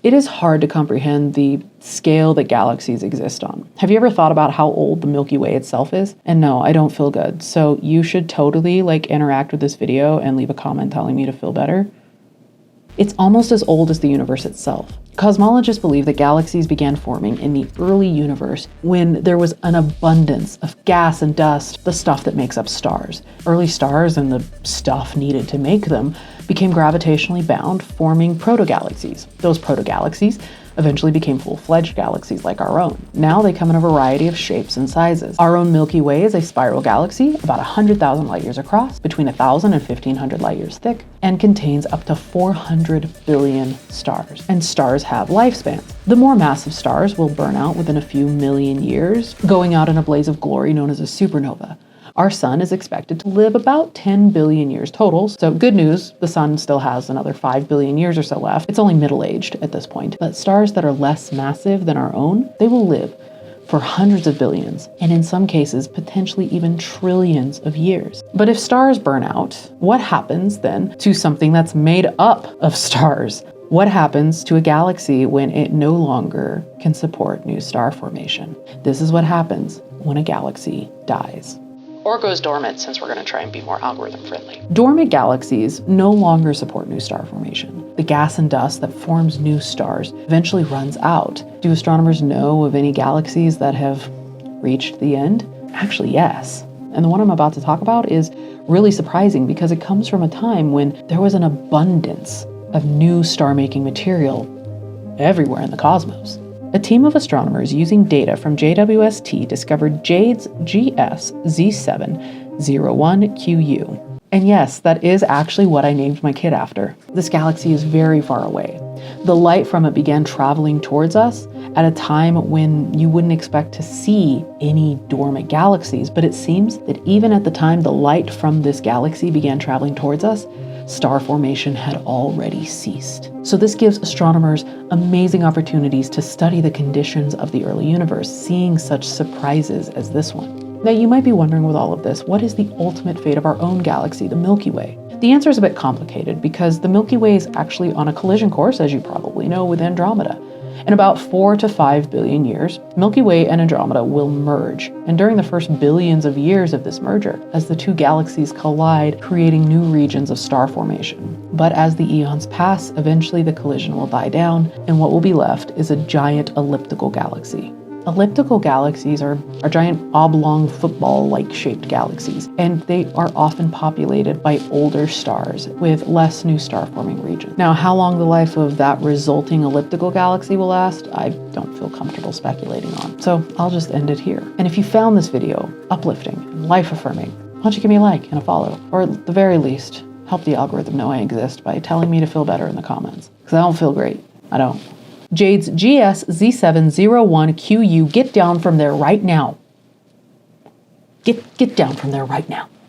It is hard to comprehend the scale that galaxies exist on. Have you ever thought about how old the Milky Way itself is? And no, I don't feel good. So you should totally interact with this video and leave a comment telling me to feel better. It's almost as old as the universe itself. Cosmologists believe that galaxies began forming in the early universe when there was an abundance of gas and dust, the stuff that makes up stars. Early stars and the stuff needed to make them became gravitationally bound, forming protogalaxies. Those protogalaxies eventually became full-fledged galaxies like our own. Now they come in a variety of shapes and sizes. Our own Milky Way is a spiral galaxy, about 100,000 light years across, between 1,000 and 1,500 light years thick, and contains up to 400 billion stars. And stars have lifespans. The more massive stars will burn out within a few million years, going out in a blaze of glory known as a supernova. Our sun is expected to live about 10 billion years total, so good news, the sun still has another 5 billion years or so left. It's only middle-aged at this point. But stars that are less massive than our own, they will live for hundreds of billions, and in some cases, potentially even trillions of years. But if stars burn out, what happens then to something that's made up of stars? What happens to a galaxy when it no longer can support new star formation? This is what happens when a galaxy dies. Or goes dormant, since we're going to try and be more algorithm friendly. Dormant galaxies no longer support new star formation. The gas and dust that forms new stars eventually runs out. Do astronomers know of any galaxies that have reached the end? Actually, yes. And the one I'm about to talk about is really surprising because it comes from a time when there was an abundance of new star-making material everywhere in the cosmos. A team of astronomers using data from JWST discovered Jade's GS Z701QU. And yes, that is actually what I named my kid after. This galaxy is very far away. The light from it began traveling towards us at a time when you wouldn't expect to see any dormant galaxies, but it seems that even at the time the light from this galaxy began traveling towards us, star formation had already ceased. So this gives astronomers amazing opportunities to study the conditions of the early universe, seeing such surprises as this one. Now you might be wondering with all of this, what is the ultimate fate of our own galaxy, the Milky Way? The answer is a bit complicated because the Milky Way is actually on a collision course, as you probably know, with Andromeda. In about 4 to 5 billion years, Milky Way and Andromeda will merge. And during the first billions of years of this merger, as the two galaxies collide, creating new regions of star formation. But as the eons pass, eventually the collision will die down, and what will be left is a giant elliptical galaxy. Elliptical galaxies are giant oblong football-like shaped galaxies, and they are often populated by older stars with less new star-forming regions. Now, how long the life of that resulting elliptical galaxy will last, I don't feel comfortable speculating on. So I'll just end it here. And if you found this video uplifting and life-affirming, why don't you give me a like and a follow, or at the very least, help the algorithm know I exist by telling me to feel better in the comments. Because I don't feel great. I don't. Jade's GS Z701QU, get down from there right now. Get down from there right now.